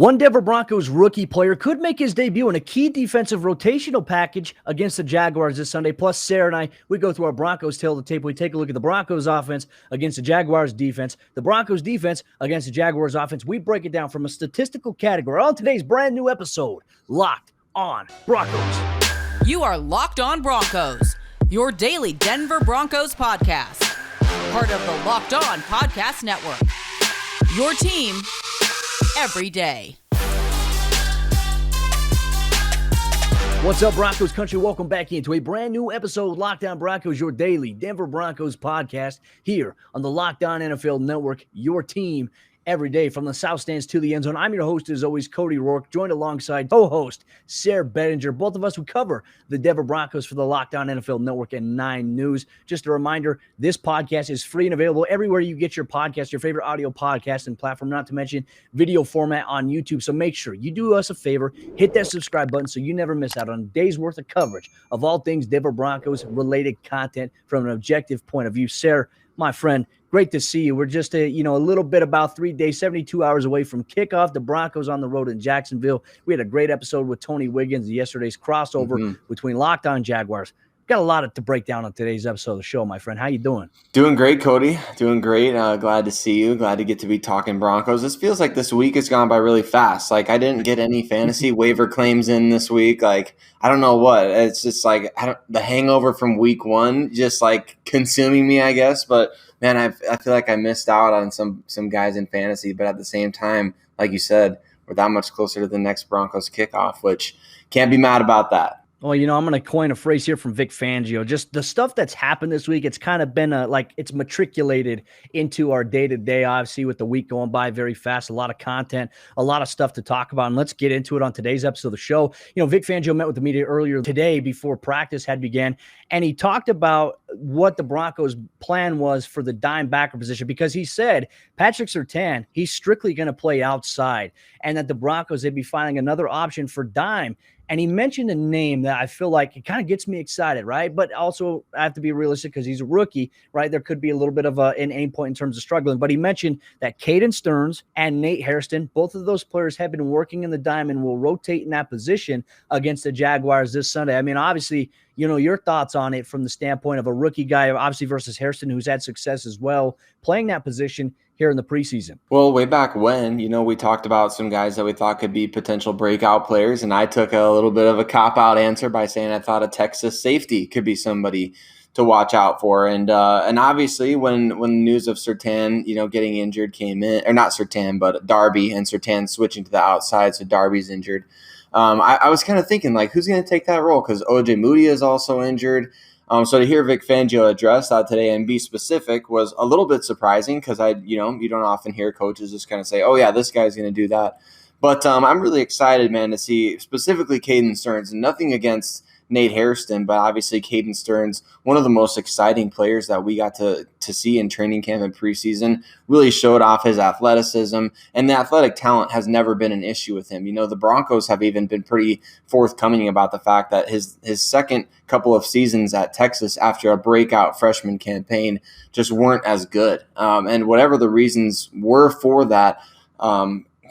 One Denver Broncos rookie player could make his debut in a key defensive rotational package against the Jaguars this Sunday. Plus, Sayre and I, we go through our Broncos tail of the tape. We take a look at the Broncos offense against the Jaguars defense, the Broncos defense against the Jaguars offense. We break it down from a statistical category on today's brand new episode, Locked on Broncos. You are Locked on Broncos, your daily Denver Broncos podcast. Part of the Locked on Podcast Network. Your team every day. What's up, Broncos country? Welcome back into a brand new episode of Locked on Broncos, your daily Denver Broncos podcast here on the Locked on NFL Network, your team every day from the South Stands to the end zone. I'm your host, as always, Cody Roark, joined alongside co-host Sayre Bedinger. Both of us who cover the Denver Broncos for the Locked on NFL Network and 9 News. Just a reminder, this podcast is free and available everywhere you get your podcast, your favorite audio podcast and platform, not to mention video format on YouTube. So make sure you do us a favor, hit that subscribe button so you never miss out on a day's worth of coverage of all things Denver Broncos related content from an objective point of view. Sayre, my friend, great to see you. We're just a little bit about 3 days, 72 hours away from kickoff. The Broncos on the road in Jacksonville. We had a great episode with Tony Wiggins, yesterday's crossover between Locked on Jaguars. Got a lot to break down on today's episode of the show, my friend. How you doing? Doing great, Cody. Doing great. Glad to see you. Glad to get to be talking Broncos. This feels like this week has gone by really fast. Like, I didn't get any fantasy waiver claims in this week. Like, I don't know what. It's just like the hangover from week one just like consuming me, I guess. But man, I feel like I missed out on some guys in fantasy. But at the same time, like you said, we're that much closer to the next Broncos kickoff, which can't be mad about that. Well, I'm going to coin a phrase here from Vic Fangio. Just the stuff that's happened this week, it's kind of been it's matriculated into our day-to-day, obviously, with the week going by very fast. A lot of content, a lot of stuff to talk about, and let's get into it on today's episode of the show. Vic Fangio met with the media earlier today before practice had began, and he talked about what the Broncos' plan was for the dime backer position, because he said Patrick Surtain, he's strictly going to play outside, and that the Broncos, they'd be finding another option for dime. And he mentioned a name that I feel like it kind of gets me excited, right? But also I have to be realistic because he's a rookie, right? There could be a little bit of an aim point in terms of struggling. But he mentioned that Caden Sterns and Nate Hairston, both of those players have been working in the dime and will rotate in that position against the Jaguars this Sunday. I mean, obviously, your thoughts on it from the standpoint of a rookie guy, obviously versus Hairston, who's had success as well, playing that position here in the preseason. Well, way back when, we talked about some guys that we thought could be potential breakout players, and I took a little bit of a cop-out answer by saying I thought a Texas safety could be somebody to watch out for. And obviously when the news of Surtain, getting injured came in, or not Surtain, but Darby, and Surtain switching to the outside, so Darby's injured. I was kind of thinking, like, who's going to take that role? Because O.J. Moody is also injured. So to hear Vic Fangio address that today and be specific was a little bit surprising because you don't often hear coaches just kind of say, oh, yeah, this guy's going to do that. But I'm really excited, man, to see specifically Caden Sterns, and nothing against Nate Hairston, but obviously Caden Sterns, one of the most exciting players that we got to see in training camp and preseason, really showed off his athleticism, and the athletic talent has never been an issue with him. The Broncos have even been pretty forthcoming about the fact that his second couple of seasons at Texas after a breakout freshman campaign just weren't as good. And whatever the reasons were for that,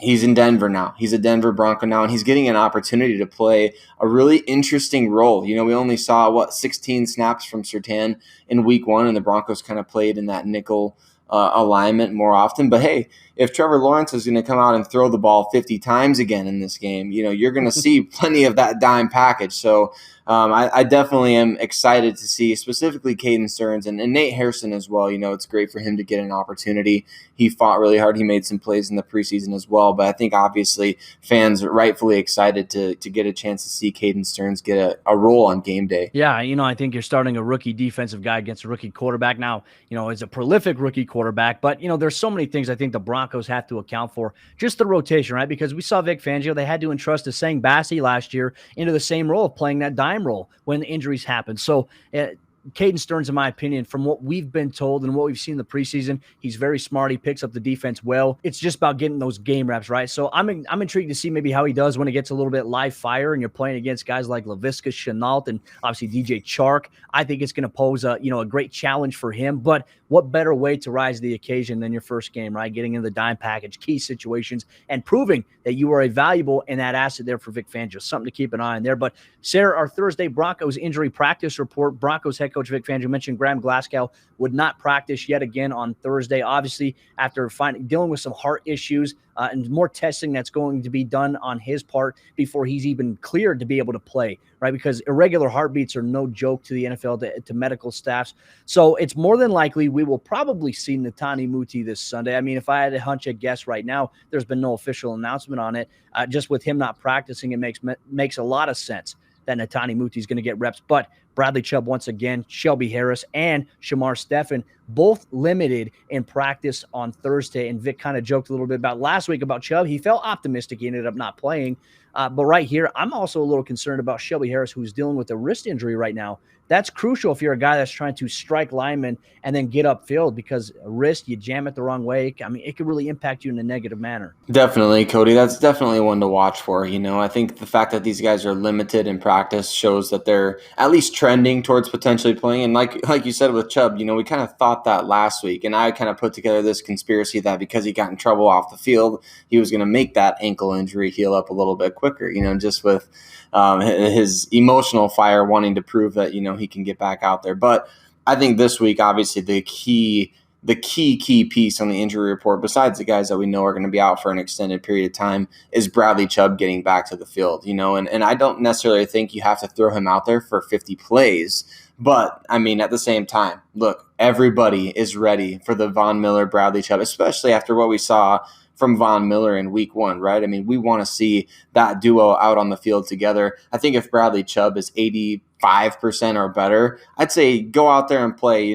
he's in Denver now. He's a Denver Bronco now, and he's getting an opportunity to play a really interesting role. We only saw, 16 snaps from Surtain in week one, and the Broncos kind of played in that nickel alignment more often. But hey, if Trevor Lawrence is going to come out and throw the ball 50 times again in this game, you're going to see plenty of that dime package. So I definitely am excited to see specifically Caden Sterns and Nate Hairston as well. It's great for him to get an opportunity. He fought really hard. He made some plays in the preseason as well. But I think obviously fans are rightfully excited to get a chance to see Caden Sterns get a role on game day. Yeah, I think you're starting a rookie defensive guy against a rookie quarterback. Now, it's a prolific rookie quarterback, but, there's so many things I think the Broncos have to account for. Just the rotation, right? Because we saw Vic Fangio, they had to entrust Essang Bassey last year into the same role of playing that dime role when the injuries happened. So Caden Sterns, in my opinion, from what we've been told and what we've seen in the preseason, he's very smart. He picks up the defense well. It's just about getting those game reps, right? So I'm intrigued to see maybe how he does when it gets a little bit live fire and you're playing against guys like Laviska Shenault and obviously DJ Chark. I think it's going to pose a great challenge for him. But what better way to rise to the occasion than your first game, right? Getting in the dime package, key situations, and proving that you are a valuable and that asset there for Vic Fangio. Something to keep an eye on there. But Sayre, our Thursday Broncos injury practice report. Broncos head coach Vic Fangio mentioned Graham Glasgow would not practice yet again on Thursday, obviously after dealing with some heart issues and more testing that's going to be done on his part before he's even cleared to be able to play, right? Because irregular heartbeats are no joke to the NFL, to medical staffs. So it's more than likely we will probably see Netane Muti this Sunday. I mean, if I had to hunch a guess right now, there's been no official announcement on it. Just with him not practicing, it makes a lot of sense that Netane Muti is going to get reps. But Bradley Chubb once again, Shelby Harris, and Shamar Stephen both limited in practice on Thursday. And Vic kind of joked a little bit about last week about Chubb. He felt optimistic. He ended up not playing. But right here, I'm also a little concerned about Shelby Harris, who's dealing with a wrist injury right now. That's crucial if you're a guy that's trying to strike linemen and then get upfield, because a wrist, you jam it the wrong way. I mean, it could really impact you in a negative manner. Definitely, Cody. That's definitely one to watch for. I think the fact that these guys are limited in practice shows that they're at least trending towards potentially playing. And like you said with Chubb, we kind of thought that last week. And I kind of put together this conspiracy that because he got in trouble off the field, he was going to make that ankle injury heal up a little bit quicker, just with his emotional fire wanting to prove that, he can get back out there. But I think this week, obviously, the key piece on the injury report, besides the guys that we know are going to be out for an extended period of time, is Bradley Chubb getting back to the field, and I don't necessarily think you have to throw him out there for 50 plays. But, I mean, at the same time, look, everybody is ready for the Von Miller, Bradley Chubb, especially after what we saw from Von Miller in week 1, right? I mean, we want to see that duo out on the field together. I think if Bradley Chubb is 85% or better, I'd say go out there and play.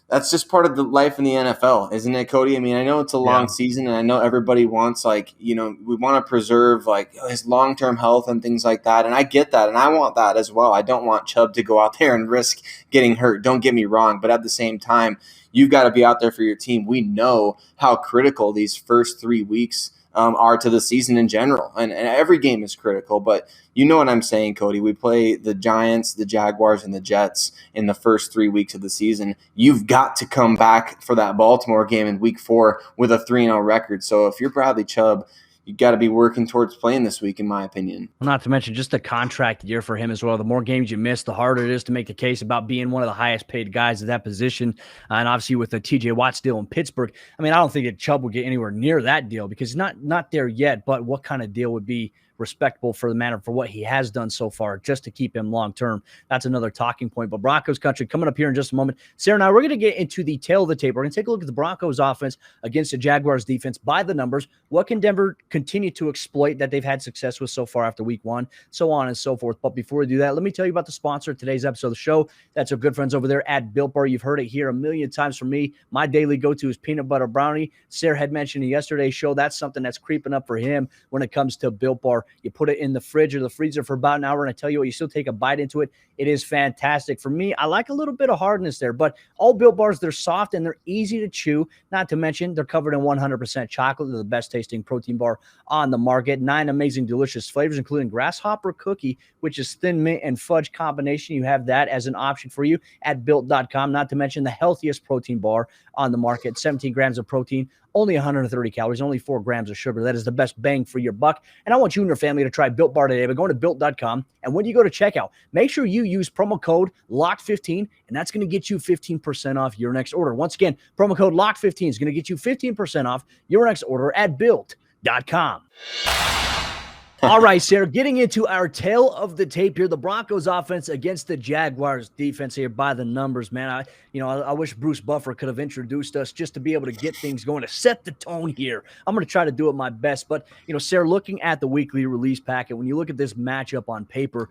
That's just part of the life in the NFL, isn't it, Cody? I mean, I know it's a long season, and I know everybody wants, we want to preserve, his long-term health and things like that, and I get that, and I want that as well. I don't want Chubb to go out there and risk getting hurt. Don't get me wrong, but at the same time, you've got to be out there for your team. We know how critical these first 3 weeks are to the season in general. And every game is critical, but you know what I'm saying, Cody. We play the Giants, the Jaguars, and the Jets in the first 3 weeks of the season. You've got to come back for that Baltimore game in week 4 with a 3-0 record. So if you're Bradley Chubb, you got to be working towards playing this week, in my opinion. Well, not to mention just a contract year for him as well. The more games you miss, the harder it is to make the case about being one of the highest paid guys at that position. And obviously with the TJ Watts deal in Pittsburgh, I mean, I don't think that Chubb will get anywhere near that deal because he's not there yet. But what kind of deal would be respectable for the matter for what he has done so far just to keep him long term? That's another talking point. But Broncos country coming up here in just a moment. Sayre and I, we're going to get into the tail of the tape. We're going to take a look at the Broncos offense against the Jaguars defense by the numbers. What can Denver continue to exploit that they've had success with so far after week 1, so on and so forth. But before we do that, let me tell you about the sponsor of today's episode of the show. That's our good friends over there at Built Bar. You've heard it here a million times from me. My daily go-to is peanut butter brownie. Sayre had mentioned in yesterday's show that's something that's creeping up for him when it comes to Built Bar. You put it in the fridge or the freezer for about an hour, and I tell you what, you still take a bite into it. It is fantastic. For me, I like a little bit of hardness there, but all Built Bars, they're soft and they're easy to chew. Not to mention, they're covered in 100% chocolate. They're the best tasting protein bar on the market. 9 amazing, delicious flavors, including grasshopper cookie, which is thin mint and fudge combination. You have that as an option for you at built.com. Not to mention the healthiest protein bar on the market. 17 grams of protein, only 130 calories, only 4 grams of sugar. That is the best bang for your buck. And I want you and your family to try Built Bar today by going to built.com. And when you go to checkout, make sure you use promo code LOCK15, and that's going to get you 15% off your next order. Once again, promo code LOCK15 is going to get you 15% off your next order at built.com. All right, Sayre, getting into our tail of the tape here, the Broncos offense against the Jaguars defense here by the numbers, man. I wish Bruce Buffer could have introduced us just to be able to get things going, to set the tone here. I'm going to try to do it my best. But, Sayre, looking at the weekly release packet, when you look at this matchup on paper,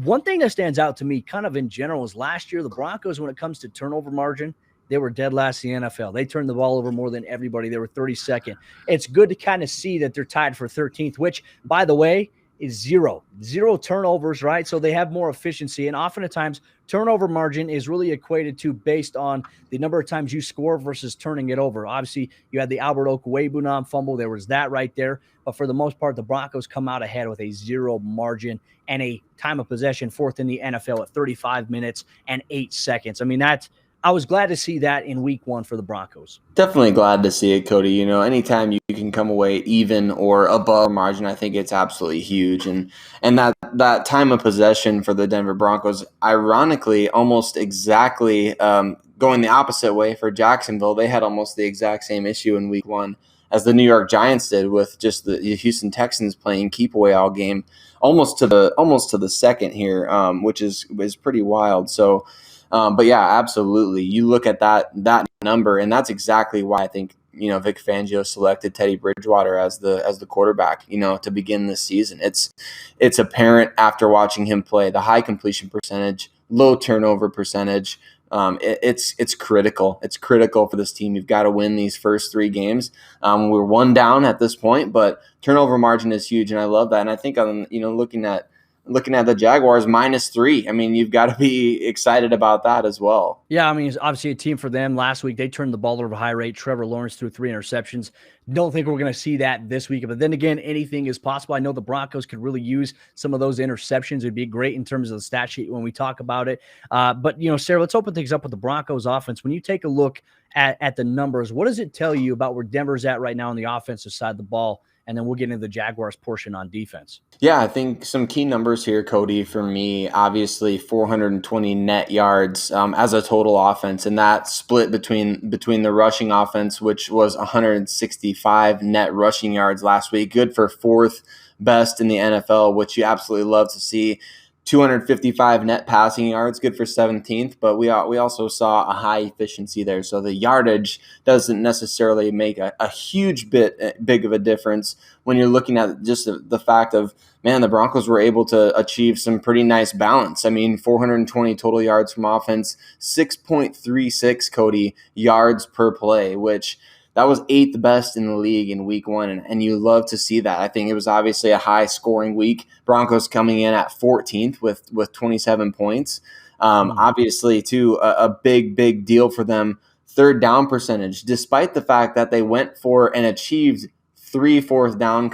one thing that stands out to me kind of in general is last year, the Broncos, when it comes to turnover margin, they were dead last in the NFL. They turned the ball over more than everybody. They were 32nd. It's good to kind of see that they're tied for 13th, which, by the way, is zero turnovers, right? So they have more efficiency. And often at times, turnover margin is really equated to based on the number of times you score versus turning it over. Obviously, you had the Albert Okwuegbunam fumble. There was that right there. But for the most part, the Broncos come out ahead with a 0 margin and a time of possession, fourth in the NFL at 35 minutes and 8 seconds. I mean, I was glad to see that in week 1 for the Broncos. Definitely glad to see it, Cody. You know, anytime you can come away even or above margin, I think it's absolutely huge. And that time of possession for the Denver Broncos, ironically, almost exactly going the opposite way for Jacksonville. They had almost the exact same issue in week 1 as the New York Giants did, with just the Houston Texans playing keep away all game, almost to the second here, which is pretty wild. So. But yeah, absolutely. You look at that number, and that's exactly why I think, you know, Vic Fangio selected Teddy Bridgewater as the quarterback, you know, to begin this season. It's apparent after watching him play, the high completion percentage, low turnover percentage. It's critical. It's critical for this team. You've got to win these first 3 games. We're 1 down at this point, but turnover margin is huge, and I love that. And I think looking at the Jaguars -3, I mean, you've got to be excited about that as well. Yeah, I mean, it's obviously a team for them. Last week, they turned the ball over at a high rate. Trevor Lawrence threw 3 interceptions. Don't think we're going to see that this week. But then again, anything is possible. I know the Broncos could really use some of those interceptions. It'd be great in terms of the stat sheet when we talk about it. But, you know, Sayre, let's open things up with the Broncos offense. When you take a look at the numbers, what does it tell you about where Denver's at right now on the offensive side of the ball? And then we'll get into the Jaguars portion on defense. Yeah, I think some key numbers here, Cody, for me, obviously 420 net yards as a total offense, and that split between the rushing offense, which was 165 net rushing yards last week, good for 4th best in the NFL, which you absolutely love to see. 255 net passing yards, good for 17th, but we also saw a high efficiency there. So the yardage doesn't necessarily make a huge big of a difference when you're looking at just the fact of, man, the Broncos were able to achieve some pretty nice balance. I mean, 420 total yards from offense, 6.36, Cody, yards per play, which that was 8th best in the league in week 1, and you love to see that. I think it was obviously a high-scoring week. Broncos coming in at 14th with 27 points. Obviously, too, a big deal for them. 3rd down percentage, despite the fact that they went for and achieved 3 fourth down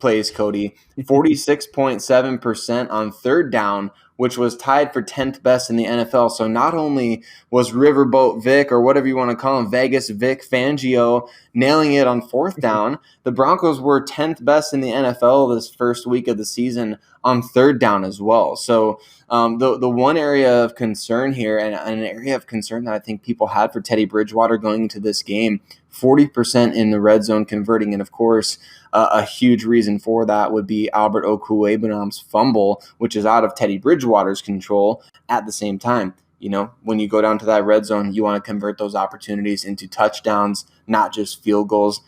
plays, Cody, 46.7% on 3rd down, which was tied for 10th best in the NFL. So not only was Riverboat Vic, or whatever you want to call him, Vegas Vic Fangio, nailing it on 4th down, the Broncos were 10th best in the NFL this first week of the season on 3rd down as well. So the one area of concern here, and an area of concern that I think people had for Teddy Bridgewater going into this game, 40% in the red zone converting. And of course, a huge reason for that would be Albert Okwuegbunam's fumble, which is out of Teddy Bridgewater's control. At the same time, you know, when you go down to that red zone, you want to convert those opportunities into touchdowns, not just field goals.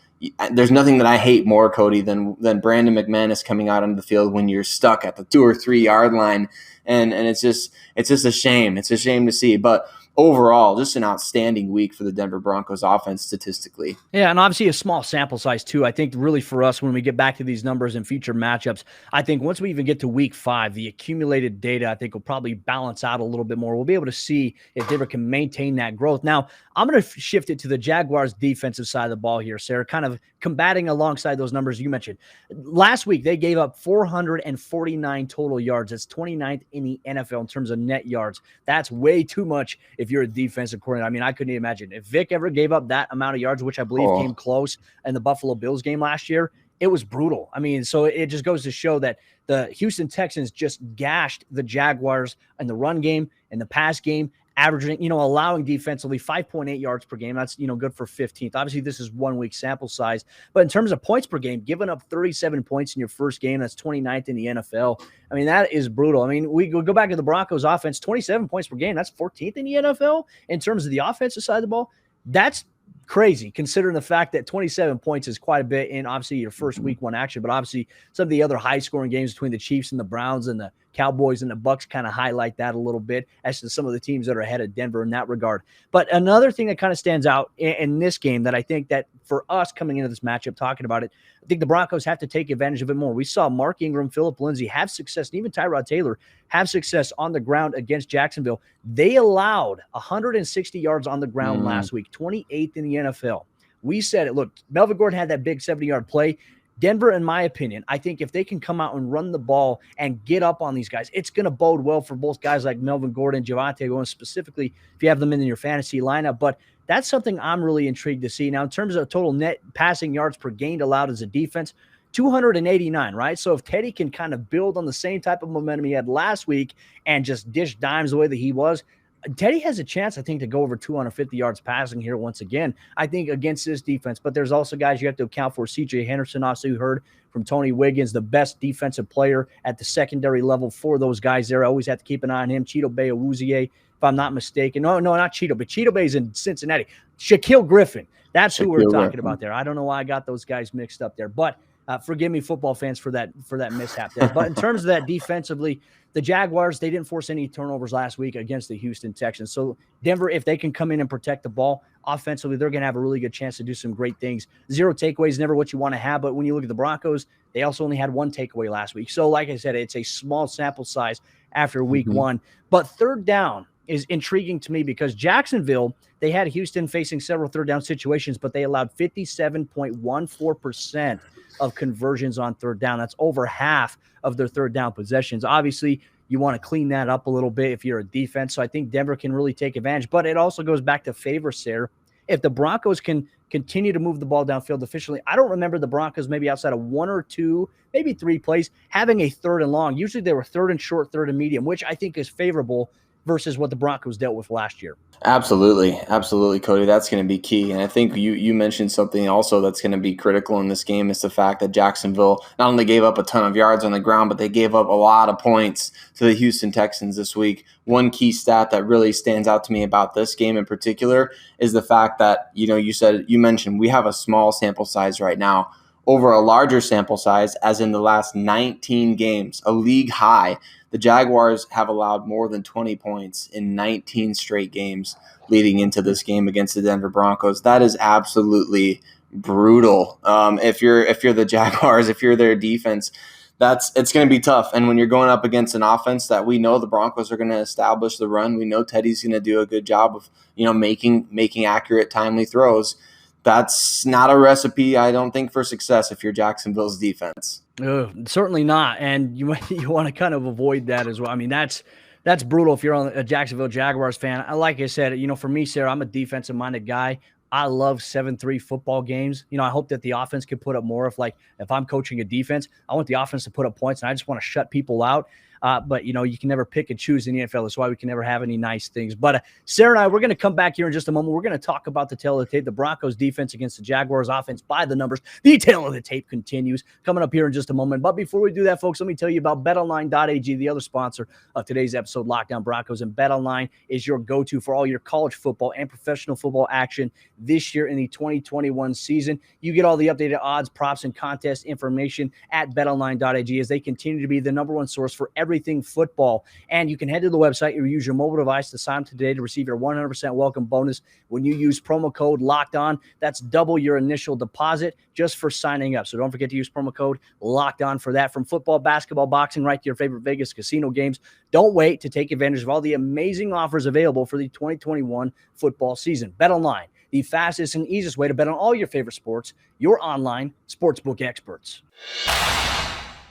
There's nothing that I hate more, Cody, than Brandon McManus coming out onto the field when you're stuck at the 2 or 3 yard line. And it's just a shame. It's a shame to see. But overall, just an outstanding week for the Denver Broncos offense statistically. Yeah, and obviously a small sample size too. I think really for us, when we get back to these numbers and future matchups, I think once we even get to week 5, the accumulated data, I think, will probably balance out a little bit more. We'll be able to see if Denver can maintain that growth. Now, I'm going to shift it to the Jaguars' defensive side of the ball here, Sayre, kind of combating alongside those numbers you mentioned. Last week, they gave up 449 total yards. That's 29th in the NFL in terms of net yards. That's way too much if you're a defensive coordinator. I mean, I couldn't even imagine. If Vic ever gave up that amount of yards, which I believe came close in the Buffalo Bills game last year, it was brutal. I mean, so it just goes to show that the Houston Texans just gashed the Jaguars in the run game and the pass game, averaging, allowing defensively 5.8 yards per game. That's, good for 15th. Obviously, this is 1 week sample size. But in terms of points per game, giving up 37 points in your first game, that's 29th in the NFL. I mean, that is brutal. I mean, we go back to the Broncos offense, 27 points per game. That's 14th in the NFL in terms of the offensive side of the ball. That's crazy considering the fact that 27 points is quite a bit in obviously your first week one action, but obviously some of the other high scoring games between the Chiefs and the Browns and the Cowboys and the Bucks kind of highlight that a little bit as to some of the teams that are ahead of Denver in that regard. But another thing that kind of stands out in this game that I think that for us coming into this matchup, talking about it, I think the Broncos have to take advantage of it more. We saw Mark Ingram, Phillip Lindsay have success, and even Tyrod Taylor have success on the ground against Jacksonville. They allowed 160 yards on the ground last week, 28th in the NFL. We said it. Look, Melvin Gordon had that big 70-yard play. Denver, in my opinion, I think if they can come out and run the ball and get up on these guys, it's going to bode well for both guys like Melvin Gordon, Javonte Williams, specifically if you have them in your fantasy lineup. But that's something I'm really intrigued to see. Now, in terms of total net passing yards per game allowed as a defense, 289, right? So if Teddy can kind of build on the same type of momentum he had last week and just dish dimes the way that he was, Teddy has a chance, I think, to go over 250 yards passing here once again, I think, against this defense. But there's also guys you have to account for. C.J. Henderson, also you heard from Tony Wiggins, the best defensive player at the secondary level for those guys there. I always have to keep an eye on him. Cheeto Bay-Awuzie, if I'm not mistaken. No, not Cheeto, but Cheeto Bay's in Cincinnati. Shaquille Griffin. That's who we're talking about there. I don't know why I got those guys mixed up there. But forgive me, football fans, for that mishap there. But in terms of that defensively, the Jaguars, they didn't force any turnovers last week against the Houston Texans. So Denver, if they can come in and protect the ball offensively, they're going to have a really good chance to do some great things. 0 takeaways, never what you want to have. But when you look at the Broncos, they also only had 1 takeaway last week. So like I said, it's a small sample size after week one. But third down is intriguing to me because Jacksonville, they had Houston facing several third down situations, but they allowed 57.14% of conversions on third down. That's over half of their third down possessions. Obviously, you want to clean that up a little bit if you're a defense. So I think Denver can really take advantage. But it also goes back to favor, Sayre. If the Broncos can continue to move the ball downfield efficiently, I don't remember the Broncos maybe outside of 1 or 2, maybe 3 plays, having a third and long. Usually they were third and short, third and medium, which I think is favorable versus what the Broncos dealt with last year. Absolutely, Cody. That's going to be key. And I think you mentioned something also that's going to be critical in this game is the fact that Jacksonville not only gave up a ton of yards on the ground, but they gave up a lot of points to the Houston Texans this week. One key stat that really stands out to me about this game in particular is the fact that, you mentioned we have a small sample size right now. Over a larger sample size, as in the last 19 games, a league high, the Jaguars have allowed more than 20 points in 19 straight games leading into this game against the Denver Broncos. That is absolutely brutal. If you're the Jaguars, if you're their defense, it's going to be tough. And when you're going up against an offense that we know the Broncos are going to establish the run, we know Teddy's going to do a good job of making accurate, timely throws. That's not a recipe, I don't think, for success if you're Jacksonville's defense. Certainly not. And you want to kind of avoid that as well. I mean, that's brutal if you're a Jacksonville Jaguars fan. Like I said, for me, Sayre, I'm a defensive-minded guy. I love 7-3 football games. I hope that the offense can put up more. If I'm coaching a defense, I want the offense to put up points, and I just want to shut people out. But, you can never pick and choose in the NFL. That's why we can never have any nice things. But Sayre and I, we're going to come back here in just a moment. We're going to talk about the tail of the tape, the Broncos defense against the Jaguars offense by the numbers. The tail of the tape continues coming up here in just a moment. But before we do that, folks, let me tell you about BetOnline.ag, the other sponsor of today's episode, Lockdown Broncos. And BetOnline is your go-to for all your college football and professional football action this year in the 2021 season. You get all the updated odds, props, and contest information at BetOnline.ag as they continue to be the number one source for everything football. And you can head to the website or use your mobile device to sign up today to receive your 100% welcome bonus when you use promo code Locked On. That's double your initial deposit just for signing up. So don't forget to use promo code Locked On for that. From football, basketball, boxing, right to your favorite Vegas casino games. Don't wait to take advantage of all the amazing offers available for the 2021 football season. BetOnline, the fastest and easiest way to bet on all your favorite sports, your online sportsbook experts.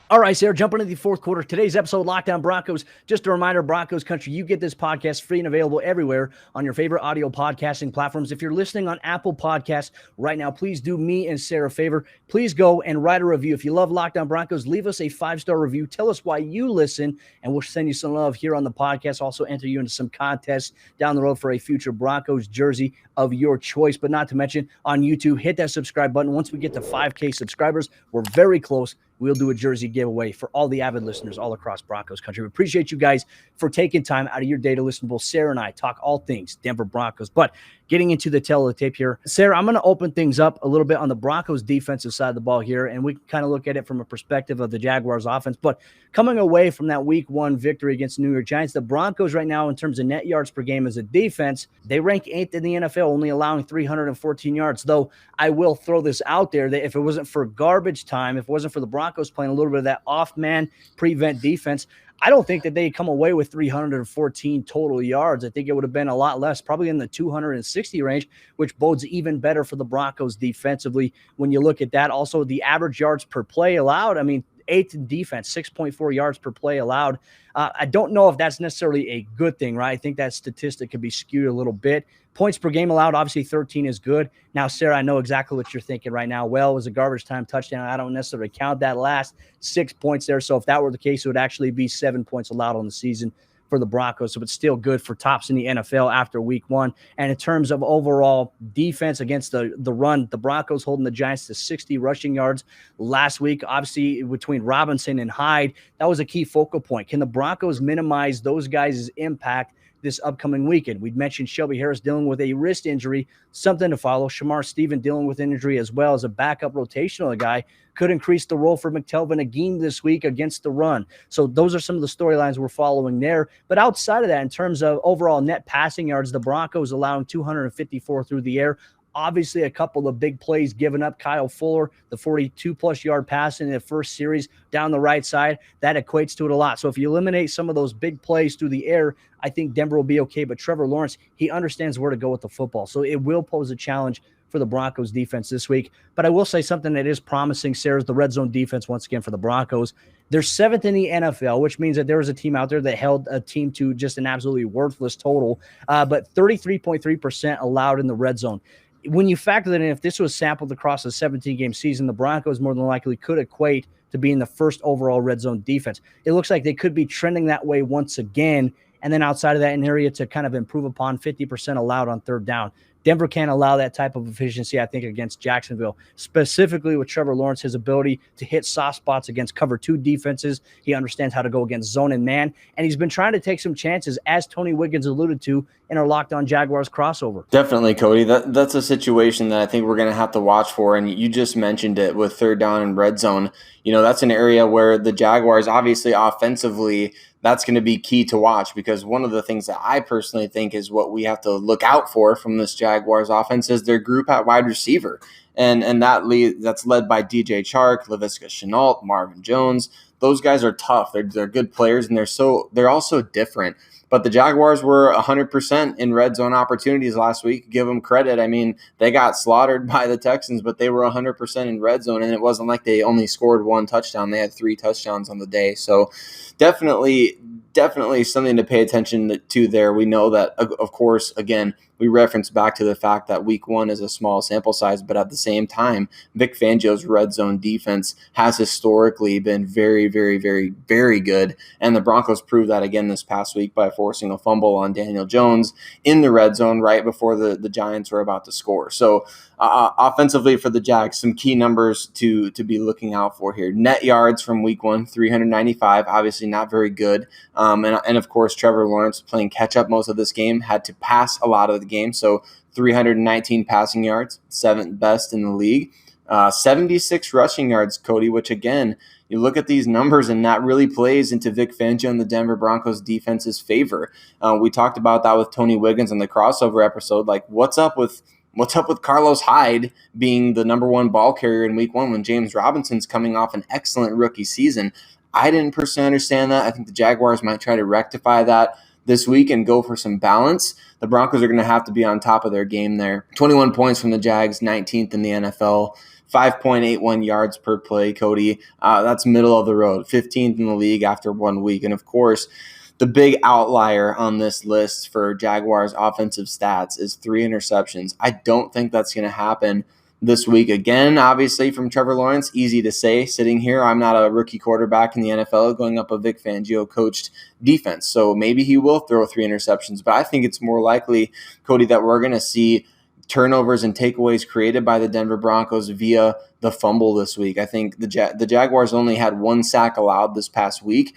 All right, Sayre, jumping into the fourth quarter. Today's episode, Lockdown Broncos. Just a reminder, Broncos Country, you get this podcast free and available everywhere on your favorite audio podcasting platforms. If you're listening on Apple Podcasts right now, please do me and Sayre a favor. Please go and write a review. If you love Lockdown Broncos, leave us a 5-star review. Tell us why you listen, and we'll send you some love here on the podcast. Also enter you into some contests down the road for a future Broncos jersey of your choice. But not to mention, on YouTube, hit that subscribe button. Once we get to 5K subscribers, we're very close. We'll do a jersey giveaway for all the avid listeners all across Broncos country. We appreciate you guys for taking time out of your day to listen to both Sayre and I talk all things Denver Broncos. But getting into the tail of the tape here. Sayre, I'm going to open things up a little bit on the Broncos defensive side of the ball here, and we can kind of look at it from a perspective of the Jaguars offense. But coming away from that week 1 victory against the New York Giants, the Broncos right now in terms of net yards per game as a defense, they rank 8th in the NFL, only allowing 314 yards. Though I will throw this out there that if it wasn't for garbage time, if it wasn't for the Broncos playing a little bit of that off-man prevent defense, I don't think that they come away with 314 total yards. I think it would have been a lot less, probably in the 260 range, which bodes even better for the Broncos defensively. When you look at that, also the average yards per play allowed, I mean, 8th in defense, 6.4 yards per play allowed. I don't know if that's necessarily a good thing, right? I think that statistic could be skewed a little bit. Points per game allowed, obviously 13 is good. Now, Sayre, I know exactly what you're thinking right now. Well, it was a garbage time touchdown. I don't necessarily count that last 6 points there. So if that were the case, it would actually be 7 points allowed on the season for the Broncos. So it's still good for tops in the NFL after week 1. And in terms of overall defense against the run, the Broncos holding the Giants to 60 rushing yards last week. Obviously, between Robinson and Hyde, that was a key focal point. Can the Broncos minimize those guys' impact this upcoming weekend? We'd mentioned Shelby Harris dealing with a wrist injury, something to follow. Shamar Stephen dealing with an injury as well as a backup rotational guy. Could increase the role for McTelvin again this week against the run. So those are some of the storylines we're following there. But outside of that, in terms of overall net passing yards, the Broncos allowing 254 through the air. Obviously, a couple of big plays given up. Kyle Fuller, the 42-plus yard pass in the first series down the right side, that equates to it a lot. So if you eliminate some of those big plays through the air, I think Denver will be okay. But Trevor Lawrence, he understands where to go with the football. So it will pose a challenge for the Broncos defense this week. But I will say something that is promising, Sayre, is the red zone defense once again for the Broncos. They're 7th in the NFL, which means that there was a team out there that held a team to just an absolutely worthless total, but 33.3% allowed in the red zone. When you factor that in, if this was sampled across a 17-game season, the Broncos more than likely could equate to being the first overall red zone defense. It looks like they could be trending that way once again. And then outside of that, an area to kind of improve upon, 50% allowed on third down. Denver can't allow that type of efficiency, I think, against Jacksonville, specifically with Trevor Lawrence, his ability to hit soft spots against cover 2 defenses. He understands how to go against zone and man, and he's been trying to take some chances, as Tony Wiggins alluded to in our Locked On Jaguars crossover. Definitely, Cody. That's a situation that I think we're going to have to watch for, and you just mentioned it with third down and red zone. You know, that's an area where the Jaguars, obviously offensively, that's going to be key to watch, because one of the things that I personally think is what we have to look out for from this Jaguars offense is their group at wide receiver. And that's led by DJ Chark, Laviska Shenault, Marvin Jones. Those guys are tough. They're good players, and they're also different. But the Jaguars were 100% in red zone opportunities last week. Give them credit. I mean, they got slaughtered by the Texans, but they were 100% in red zone, and it wasn't like they only scored 1 touchdown. They had 3 touchdowns on the day. So definitely something to pay attention to there. We know that, of course, again, we reference back to the fact that week 1 is a small sample size, but at the same time, Vic Fangio's red zone defense has historically been very, very, very, very good. And the Broncos proved that again this past week by forcing a fumble on Daniel Jones in the red zone right before the Giants were about to score. So offensively for the Jags, some key numbers to be looking out for here. Net yards from week 1, 395, obviously not very good. And of course, Trevor Lawrence playing catch up most of this game, had to pass a lot of the game. So 319 passing yards, 7th best in the league. 76 rushing yards, Cody, which again, you look at these numbers and that really plays into Vic Fangio and the Denver Broncos defense's favor. We talked about that with Tony Wiggins on the crossover episode. Like, what's up with Carlos Hyde being the number 1 ball carrier in week 1 when James Robinson's coming off an excellent rookie season? I didn't personally understand that. I think the Jaguars might try to rectify that this week and go for some balance. The Broncos are going to have to be on top of their game there. 21 points from the Jags, 19th in the NFL. 5.81 yards per play, Cody. That's middle of the road. 15th in the league after 1 week. And of course, the big outlier on this list for Jaguars offensive stats is 3 interceptions. I don't think that's going to happen this week again, obviously, from Trevor Lawrence. Easy to say sitting here. I'm not a rookie quarterback in the NFL going up a Vic Fangio coached defense. So maybe he will throw 3 interceptions. But I think it's more likely, Cody, that we're going to see turnovers and takeaways created by the Denver Broncos via the fumble this week. I think the Jaguars only had 1 sack allowed this past week.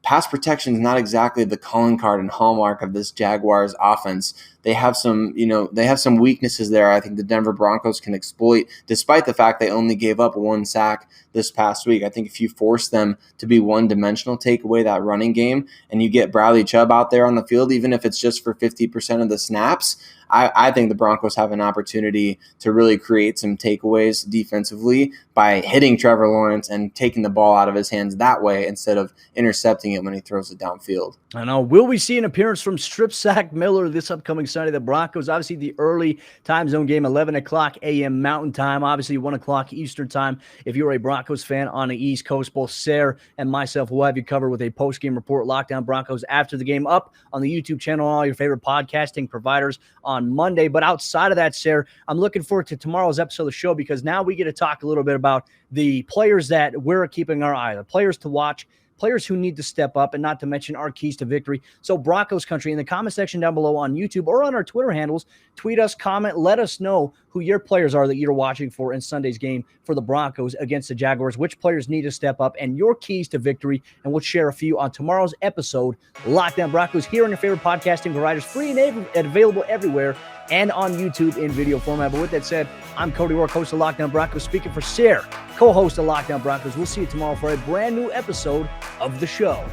Pass protection is not exactly the calling card and hallmark of this Jaguars offense. they have some weaknesses there. I think the Denver Broncos can exploit, despite the fact they only gave up 1 sack this past week. I think if you force them to be one-dimensional, take away that running game, and you get Bradley Chubb out there on the field, even if it's just for 50% of the snaps, I think the Broncos have an opportunity to really create some takeaways defensively by hitting Trevor Lawrence and taking the ball out of his hands that way instead of intercepting it when he throws it downfield. I know. Will we see an appearance from Strip Sack Miller this upcoming Sunday? The Broncos, obviously the early time zone game, 11 o'clock a.m. Mountain Time, obviously 1 o'clock Eastern Time. If you're a Broncos fan on the East Coast, both Sayre and myself will have you covered with a post-game report, Lockdown Broncos, after the game, up on the YouTube channel, all your favorite podcasting providers on Monday. But outside of that, Sayre, I'm looking forward to tomorrow's episode of the show, because now we get to talk a little bit about the players that we're keeping our eye on, the players to watch, players who need to step up, and not to mention our keys to victory. So Broncos country, in the comment section down below on YouTube or on our Twitter handles, tweet us, comment, let us know who your players are that you're watching for in Sunday's game for the Broncos against the Jaguars, which players need to step up, and your keys to victory. And we'll share a few on tomorrow's episode, Lockdown Broncos, here on your favorite podcasting providers, free and available everywhere, and on YouTube in video format. But with that said, I'm Cody Roark, host of Lockdown Broncos, speaking for Sayre, co-host of Lockdown Broncos. We'll see you tomorrow for a brand new episode of the show.